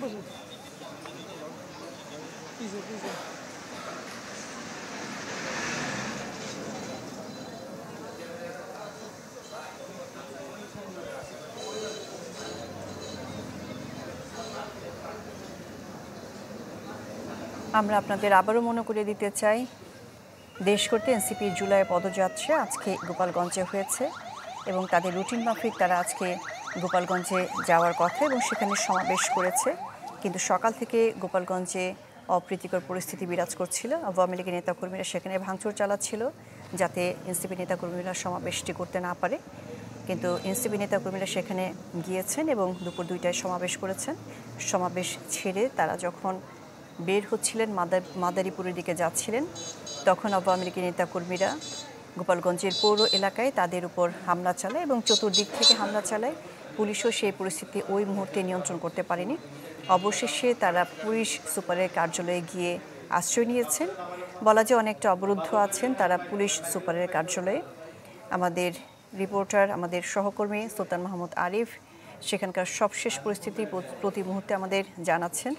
আমরা আপনাদের আবারও মনে করিয়ে দিতে চাই, দেশ করতে এনসিপির জুলাই পদযাত্রা আজকে গোপালগঞ্জে হয়েছে এবং তাদের রুটিন মাফিক তারা আজকে গোপালগঞ্জে যাওয়ার কথা এবং সেখানে সমাবেশ করেছে। কিন্তু সকাল থেকে গোপালগঞ্জে অপ্রীতিকর পরিস্থিতি বিরাজ করছিল। আওয়ামী লীগের নেতাকর্মীরা সেখানে ভাঙচুর চালাচ্ছিল যাতে এনসিপি নেতাকর্মীরা সমাবেশটি করতে না পারে। কিন্তু এনসিপি নেতাকর্মীরা সেখানে গিয়েছেন এবং দুপুর 2টায় সমাবেশ করেছেন। সমাবেশ ছেড়ে তারা যখন বের হচ্ছিলেন, মাদারীপুরের দিকে যাচ্ছিলেন, তখন আওয়ামী লীগের নেতাকর্মীরা গোপালগঞ্জের পৌর এলাকায় তাদের উপর হামলা চালায় এবং চতুর্দিক থেকে হামলা চালায়। পুলিশও সেই পরিস্থিতি ওই মুহূর্তে নিয়ন্ত্রণ করতে পারেনি। অবশেষে তারা পুলিশ সুপারের কার্যালয়ে গিয়ে আশ্রয় নিয়েছেন। বলা যায় অনেকটা অবরুদ্ধ আছেন তারা পুলিশ সুপারের কার্যালয়ে। আমাদের রিপোর্টার, আমাদের সহকর্মী সুলতান মাহমুদ আরিফ সেখানকার সবশেষ পরিস্থিতি প্রতি মুহূর্তে আমাদের জানাচ্ছেন।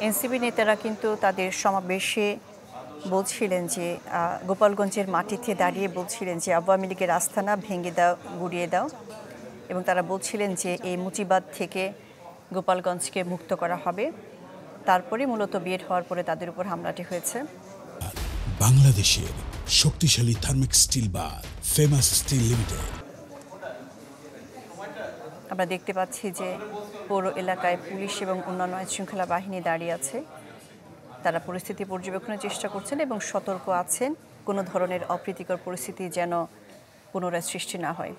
এনসিপি নেতারা কিন্তু তাদের সমাবেশে বলছিলেন যে গোপালগঞ্জের মাটিতে দাঁড়িয়ে বলছিলেন যে আওয়ামী লীগের আস্তানা ভেঙে দাও, গুড়িয়ে দাও, এবং তারা বলছিলেন যে এই মুচিবাদ থেকে গোপালগঞ্জকে মুক্ত করা হবে। তারপরে মূলত বের হওয়ার পরে তাদের উপর হামলাটি হয়েছে। বাংলাদেশের শক্তিশালী থার্মিক স্টিল বার ফেমাস স্টিল লিমিটেড। আমরা দেখতে পাচ্ছি যে পৌর এলাকায় পুলিশ এবং অন্যান্য আইনশৃঙ্খলা বাহিনী দাঁড়িয়ে আছে। তারা পরিস্থিতি পর্যবেক্ষণের চেষ্টা করছেন এবং সতর্ক আছেন কোনো ধরনের অপ্রীতিকর পরিস্থিতি যেন পুনরায় সৃষ্টি না হয়।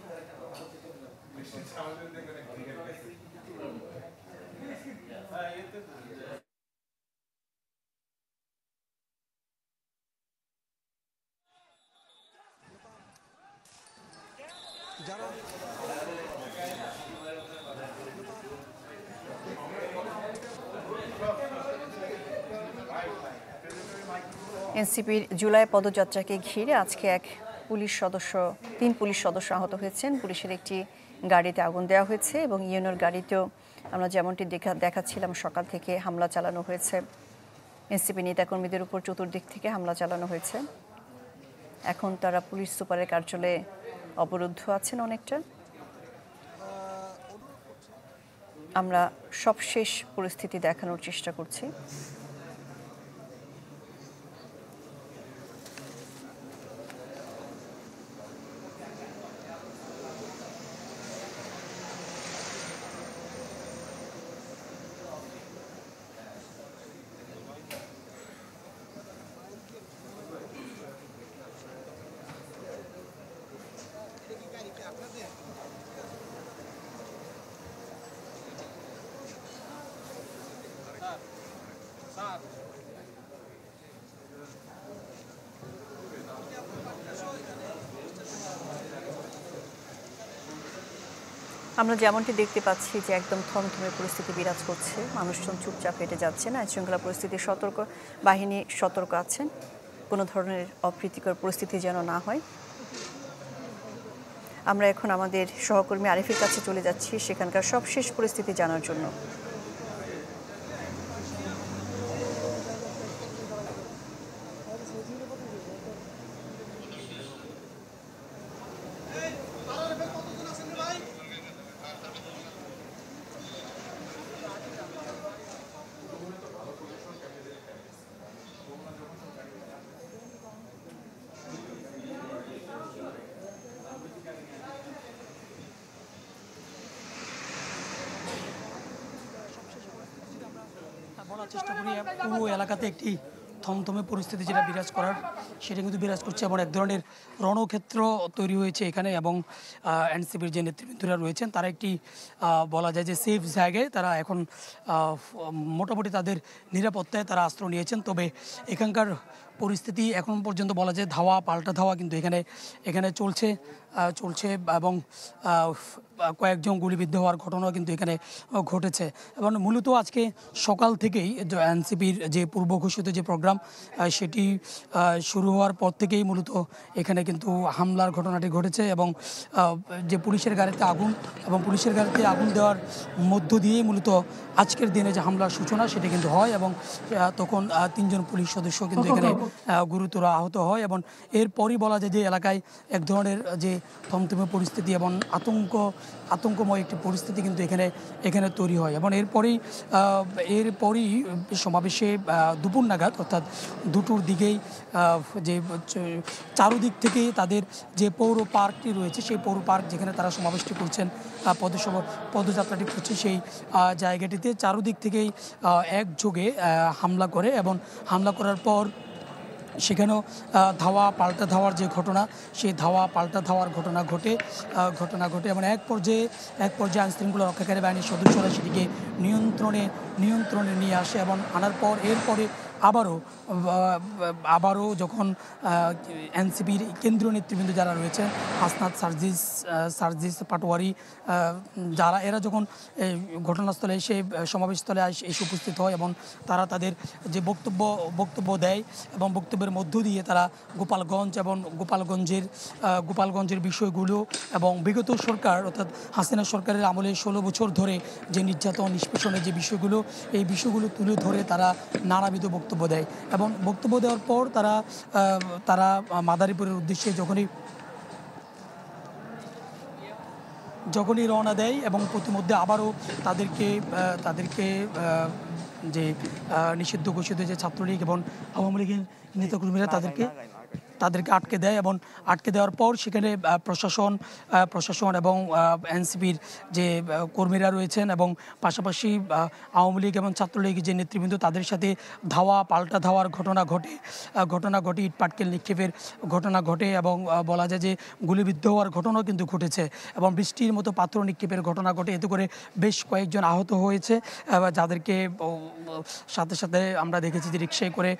এনসিপির জুলাই পদযাত্রাকে ঘিরে আজকে তিন পুলিশ সদস্য আহত হয়েছেন। পুলিশের একটি গাড়িতে আগুন দেওয়া হয়েছে এবং ইউনোর গাড়িতেও আমরা যেমনটি দেখাচ্ছিলাম সকাল থেকে হামলা চালানো হয়েছে। এনসিপি নেতাকর্মীদের উপর চতুর্দিক থেকে হামলা চালানো হয়েছে। এখন তারা পুলিশ সুপারের কার্যালয়ে অবরুদ্ধ আছেন অনেকটা। আমরা সবশেষ পরিস্থিতি দেখানোর চেষ্টা করছি। আমরা যেমনটি দেখতে পাচ্ছি যে একদম থমথমে পরিস্থিতি বিরাজ করছে, মানুষজন চুপচাপ হেঁটে যাচ্ছে না। আইনশৃঙ্খলা পরিস্থিতি বাহিনী সতর্ক আছেন কোনো ধরনের অপ্রীতিকর পরিস্থিতি যেন না হয়। আমরা এখন আমাদের সহকর্মী আরিফের কাছে চলে যাচ্ছি সেখানকার সবশেষ পরিস্থিতি জানার জন্য। বলার চেষ্টা করি পুরো এলাকাতে একটি থমথমে পরিস্থিতি যেটা বিরাজ করার সেটা কিন্তু বিরাজ করছে এবং এক ধরনের রণক্ষেত্র তৈরি হয়েছে এখানে। এবং এনসিপির যে নেতৃবৃন্দরা রয়েছেন তারা একটি বলা যায় যে সেফ জায়গায় তারা এখন মোটামুটি তাদের নিরাপত্তায় তারা আশ্রয় নিয়েছেন। তবে এখানকার পরিস্থিতি এখন পর্যন্ত বলা যায় ধাওয়া পাল্টা ধাওয়া কিন্তু এখানে চলছে এবং কয়েকজন গুলিবিদ্ধ হওয়ার ঘটনাও কিন্তু এখানে ঘটেছে। এবং মূলত আজকে সকাল থেকেই এনসিপির যে পূর্ব ঘোষিত যে প্রোগ্রাম সেটি শুরু হওয়ার পর থেকেই মূলত এখানে কিন্তু হামলার ঘটনাটি ঘটেছে এবং যে পুলিশের গাড়িতে আগুন দেওয়ার মধ্য দিয়েই মূলত আজকের দিনে যে হামলার সূচনা সেটা কিন্তু হয় এবং তখন 3 জন পুলিশ সদস্য কিন্তু এখানে গুরুতর আহত হয় এবং এরপরই বলা যায় যে এলাকায় এক ধরনের যে থমথমে পরিস্থিতি এবং আতঙ্কময় একটি পরিস্থিতি কিন্তু এখানে তৈরি হয় এবং এরপরই সমাবেশে দুপুর নাগাদ অর্থাৎ 2টোর দিকেই যে চারুদিক থেকে তাদের যে পৌর পার্কটি রয়েছে সেই পৌর পার্ক যেখানে তারা সমাবেশটি করছেন পদযাত্রাটি করছে সেই জায়গাটিতে চারুদিক থেকেই একযোগে হামলা করে এবং হামলা করার পর সেখানেও ধাওয়া পাল্টা ধাওয়ার যে ঘটনা সেই ধাওয়া পাল্টা ধাওয়ার ঘটনা ঘটে এবং এক পর্যায়ে আইনশৃঙ্খলা রক্ষাকারী বাহিনীর সদস্যরা সেটিকে নিয়ন্ত্রণে নিয়ে আসে এবং আনার পর এরপরে আবারও যখন এনসিপির কেন্দ্রীয় নেতৃবৃন্দ যারা রয়েছে হাসনাত সার্জিস পাটোয়ারি এরা যখন ঘটনাস্থলে এসে সমাবেশস্থলে এসে উপস্থিত হয় এবং তারা তাদের যে বক্তব্য দেয় এবং বক্তব্যের মধ্য দিয়ে তারা গোপালগঞ্জের বিষয়গুলো এবং বিগত সরকার অর্থাৎ হাসিনা সরকারের আমলে 16 বছর ধরে যে নির্যাতন নিষ্পেষণের যে বিষয়গুলো এই বিষয়গুলো তুলে ধরে তারা নানাবিধ বক্তব্য দেয় এবং বক্তব্য দেওয়ার পর তারা মাদারীপুরের উদ্দেশ্যে যখনই রওনা দেয় এবং প্রতিমধ্যে আবারও তাদেরকে যে নিষিদ্ধ ঘোষিত যে ছাত্রলীগ এবং আওয়ামী লীগের নেতাকর্মীরা তাদেরকে আটকে দেয় এবং আটকে দেওয়ার পর সেখানে প্রশাসন এবং এনসিপির যে কর্মীরা রয়েছেন এবং পাশাপাশি আওয়ামী লীগ এবং ছাত্রলীগের যে নেতৃবৃন্দ তাদের সাথে ধাওয়া পাল্টা ধাওয়ার ঘটনা ঘটে ইট পাটকেল নিক্ষেপের ঘটনা ঘটে এবং বলা যায় যে গুলিবিদ্ধ হওয়ার ঘটনাও কিন্তু ঘটেছে এবং বৃষ্টির মতো পাথর নিক্ষেপের ঘটনা ঘটে এতে করে বেশ কয়েকজন আহত হয়েছে যাদেরকে সাথে আমরা দেখেছি যে রিকশায় করে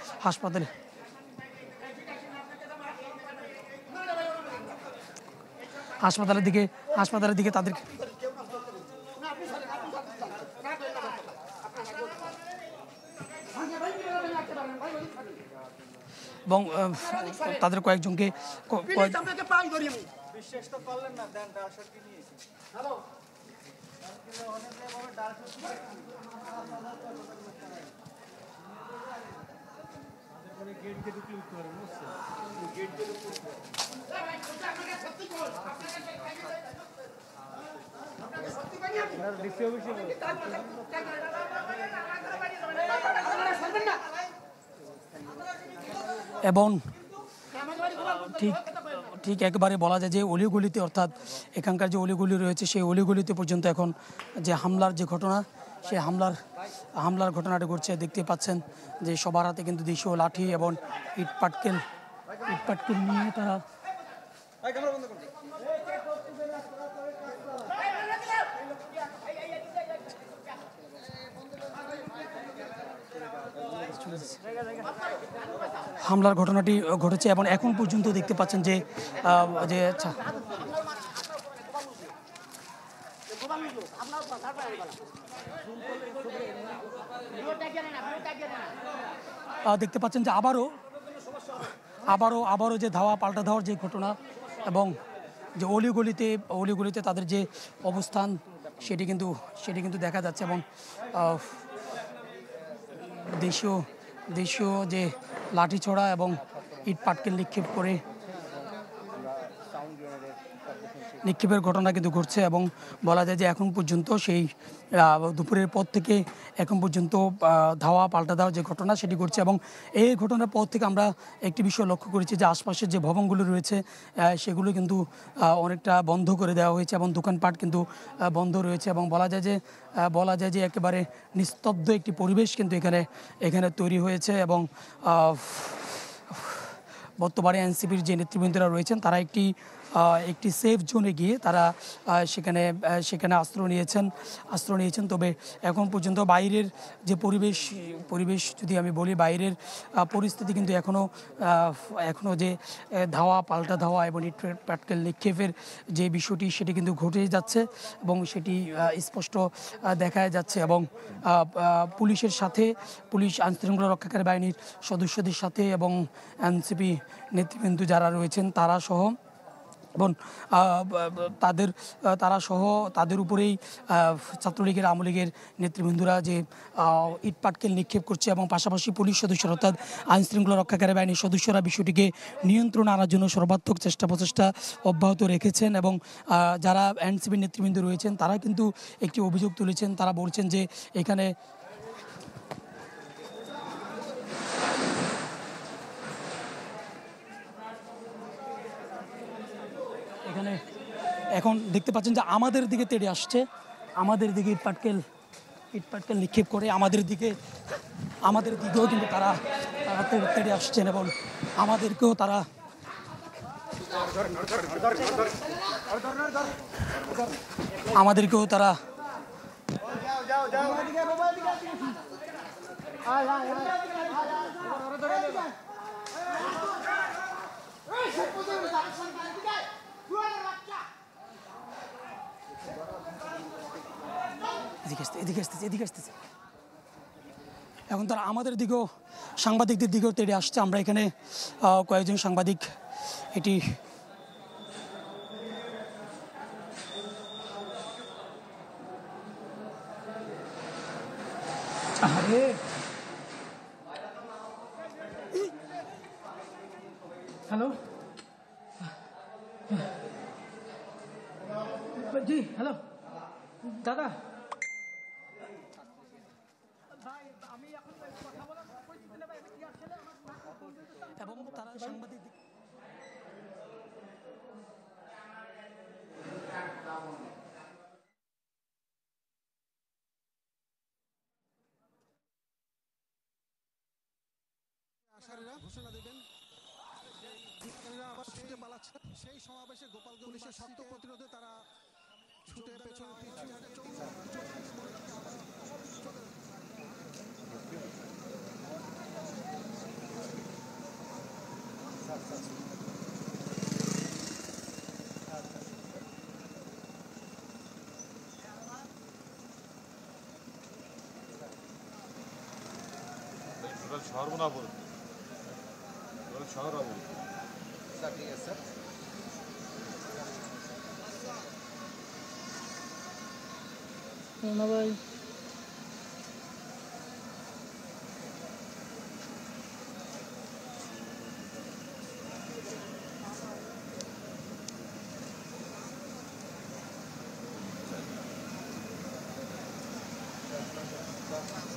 হাসপাতালের দিকে তাদের এবং তাদের কয়েকজনকে এবং ঠিক একেবারে বলা যায় যে অলিগলিতে অর্থাৎ এখানকার যে অলিগলি রয়েছে সেই অলিগলিতে পর্যন্ত এখন যে হামলার যে ঘটনা সেই হামলার ঘটনাটা ঘটছে দেখতে পাচ্ছেন যে সবার হাতে কিন্তু দেশীয় লাঠি এবং ইট পাটকেল নিয়ে তারা হামলার ঘটনাটি ঘটেছে এবং এখন পর্যন্ত দেখতে পাচ্ছেন যে আচ্ছা দেখতে পাচ্ছেন যে আবারও যে ধাওয়া পাল্টা ধাওয়ার যে ঘটনা এবং যে অলিগলিতে তাদের যে অবস্থান সেটি কিন্তু দেখা যাচ্ছে এবং দেশীয় যে লাঠি ছোড়া এবং ইট পাটকেল নিক্ষেপের ঘটনা কিন্তু ঘটছে এবং বলা যায় যে এখন পর্যন্ত সেই দুপুরের পর থেকে এখন পর্যন্ত ধাওয়া পাল্টা দেওয়ার যে ঘটনা সেটি ঘটছে এবং এই ঘটনার পর থেকে আমরা একটি বিষয় লক্ষ্য করেছি যে আশপাশের যে ভবনগুলো রয়েছে সেগুলো কিন্তু অনেকটা বন্ধ করে দেওয়া হয়েছে এবং দোকানপাট কিন্তু বন্ধ রয়েছে এবং বলা যায় যে একেবারে নিস্তব্ধ একটি পরিবেশ কিন্তু এখানে তৈরি হয়েছে এবং বর্তমানে এনসিপির যে নেতৃবৃন্দরা রয়েছেন তারা একটি একটি সেফ জোনে গিয়ে তারা সেখানে আশ্রয় নিয়েছেন। তবে এখন পর্যন্ত বাইরের যে পরিবেশ যদি আমি বলি, বাইরের পরিস্থিতি কিন্তু এখনও যে পাল্টা ধাওয়া এবং ইট পাটকেল নিক্ষেপের যে বিষয়টি সেটি কিন্তু ঘটে যাচ্ছে এবং সেটি স্পষ্ট দেখা যাচ্ছে। এবং পুলিশ আইনশৃঙ্খলা রক্ষাকারী বাহিনীর সদস্যদের সাথে এবং এনসিপি নেতৃবৃন্দ যারা রয়েছেন তারা সহ এবং তাদের উপরেই ছাত্রলীগের আওয়ামী লীগের নেতৃবৃন্দরা যে ইট পাটকেল নিক্ষেপ করছে এবং পাশাপাশি পুলিশ সদস্যরা অর্থাৎ আইনশৃঙ্খলা রক্ষাকারী বাহিনীর সদস্যরা বিষয়টিকে নিয়ন্ত্রণে আনার জন্য সর্বাত্মক প্রচেষ্টা অব্যাহত রেখেছেন। এবং যারা এনসিপি নেতৃবৃন্দ রয়েছেন তারা কিন্তু একটি অভিযোগ তুলেছেন। তারা বলছেন যে এখানে এখন দেখতে পাচ্ছেন যে আমাদের দিকে তেড়ে আসছে, আমাদের দিকে ইট পাটকেল নিক্ষেপ করে আমাদের দিকেও কিন্তু তারা তেড়ে আসছেন এবং আমাদেরকেও তারা এদিকে আসতেছে। এখন তারা আমাদের দিকেও সাংবাদিকদের দিকেও তেড়ে আসছে। আমরা এখানে কয়েকজন সাংবাদিক এটি হ্যালো জি হ্যালো দাদা, এবং তারা সাংবাদিক ঘোষণা দেবেন। আবার ছুটে পালাচ্ছে সেই সমাবেশে গোপালগঞ্জ পুলিশের শক্ত প্রতিরোধে তারা ছুটে পেছনে শহর না বলুন, শহর বলুন স্যার। ঠিক আছে স্যার। ভাই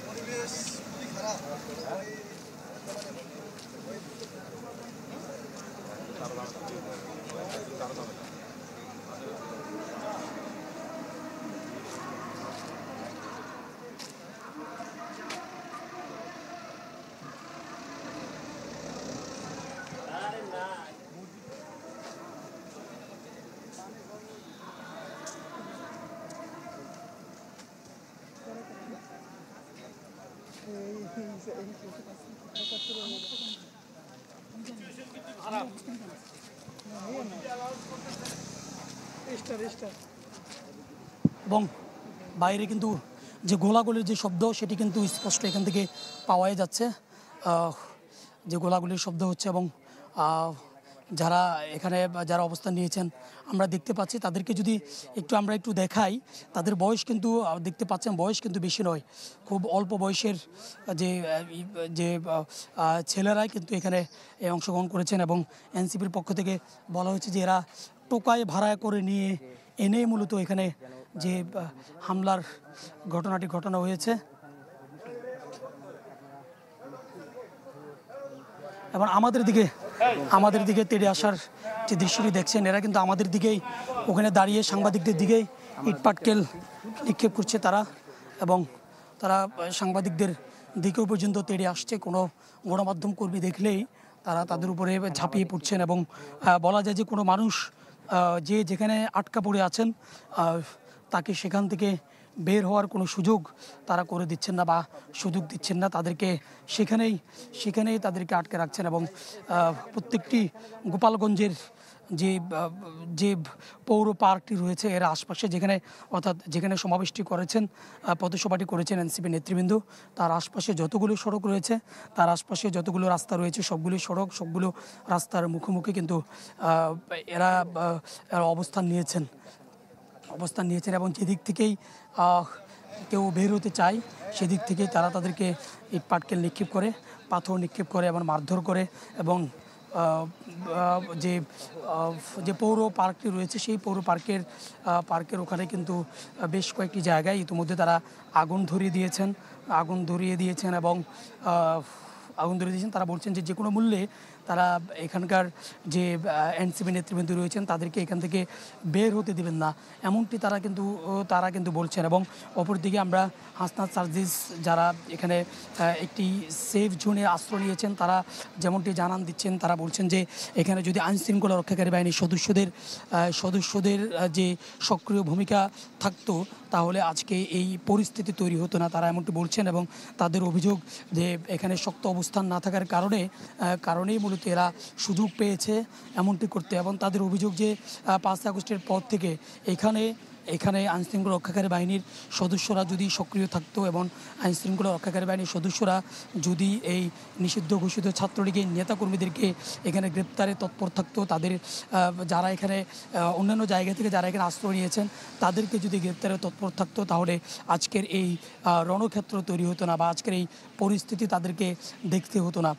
পরিবেশ খুবই খারাপ। এবং বাইরে কিন্তু যে গোলাগুলির যে শব্দ সেটি কিন্তু স্পষ্ট এখান থেকে পাওয়াই যাচ্ছে। যে গোলাগুলির শব্দ হচ্ছে এবং যারা অবস্থান নিয়েছেন আমরা দেখতে পাচ্ছি তাদেরকে যদি আমরা একটু দেখাই, তাদের বয়স কিন্তু দেখতে পাচ্ছেন বয়স কিন্তু বেশি নয়, খুব অল্প বয়সের যে ছেলেরাই কিন্তু এখানে অংশগ্রহণ করেছেন। এবং এনসিপির পক্ষ থেকে বলা হয়েছে যে এরা টোকায় ভাড়া করে নিয়ে এনে মূলত এখানে যে হামলার ঘটনাটি ঘটানো হয়েছে। এবং আমাদের দিকে তেড়ে আসার যে দৃশ্যটি দেখছেন, এরা কিন্তু আমাদের দিকেই ওখানে দাঁড়িয়ে সাংবাদিকদের দিকেই ইট পাটকেল নিক্ষেপ করছে তারা, এবং তারা সাংবাদিকদের দিকেও পর্যন্ত তেড়ে আসছে। কোনো গণমাধ্যম কর্মী দেখলেই তারা তাদের উপরে ঝাঁপিয়ে পড়ছেন এবং বলা যায় যে কোনো মানুষ যে যেখানে আটকা পড়ে আছেন তাকে সেখান থেকে বের হওয়ার কোনো সুযোগ তারা করে দিচ্ছেন না বা সুযোগ দিচ্ছেন না, তাদেরকে সেখানেই তাদেরকে আটকে রাখছেন। এবং প্রত্যেকটি গোপালগঞ্জের যে পৌর পার্কটি রয়েছে এর আশপাশে যেখানে সমাবেশটি করেছেন, পথসভাটি করেছেন এনসিপি নেতৃবৃন্দ, তার আশপাশে যতগুলো সড়ক রয়েছে, তার আশপাশে যতগুলো রাস্তা রয়েছে, সবগুলো সড়ক, সবগুলো রাস্তার মুখোমুখি কিন্তু এরা অবস্থান নিয়েছেন এবং যেদিক থেকেই কেউ বের হতে চায় সেদিক থেকেই তারা তাদেরকে ইট পাটকেল নিক্ষেপ করে, পাথর নিক্ষেপ করে এবং মারধর করে। এবং যে পৌর পার্কটি রয়েছে সেই পৌর পার্কের ওখানে কিন্তু বেশ কয়েকটি জায়গায় ইতিমধ্যে তারা আগুন ধরিয়ে দিয়েছেন এবং তারা বলছেন যে কোনো মূল্যে তারা এখানকার যে এনসিপি নেতৃবৃন্দ রয়েছেন তাদেরকে এখান থেকে বের হতে দেবেন না, এমনটি তারা কিন্তু বলছেন। এবং অপরদিকে আমরা হাসনাত সার্জিস যারা এখানে একটি সেফ জোনে আশ্রয় নিয়েছেন, তারা যেমনটি জানান দিচ্ছেন, তারা বলছেন যে এখানে যদি আইনশৃঙ্খলা রক্ষাকারী বাহিনীর সদস্যদের যে সক্রিয় ভূমিকা থাকতো তাহলে আজকে এই পরিস্থিতি তৈরি হতো না, তারা এমনটি বলছেন। এবং তাদের অভিযোগ যে এখানে শক্ত অবস্থান না থাকার কারণেই মূলত এরা সুযোগ পেয়েছে এমনটি করতে। এবং তাদের অভিযোগ যে 5 আগস্টের পর থেকে এখানে আইনশৃঙ্খলা রক্ষাকারী বাহিনীর সদস্যরা যদি সক্রিয় থাকতো এবং আইনশৃঙ্খলা রক্ষাকারী বাহিনীর সদস্যরা যদি এই নিষিদ্ধ ঘোষিত ছাত্রলীগের নেতাকর্মীদেরকে এখানে গ্রেপ্তারে তৎপর থাকতো, তাদের যারা এখানে অন্যান্য জায়গা থেকে যারা এখানে আশ্রয় নিয়েছেন তাদেরকে যদি গ্রেপ্তারে তৎপর থাকতো তাহলে আজকের এই রণক্ষেত্র তৈরি হতো না বা আজকের এই পরিস্থিতি তাদেরকে দেখতে হতো না।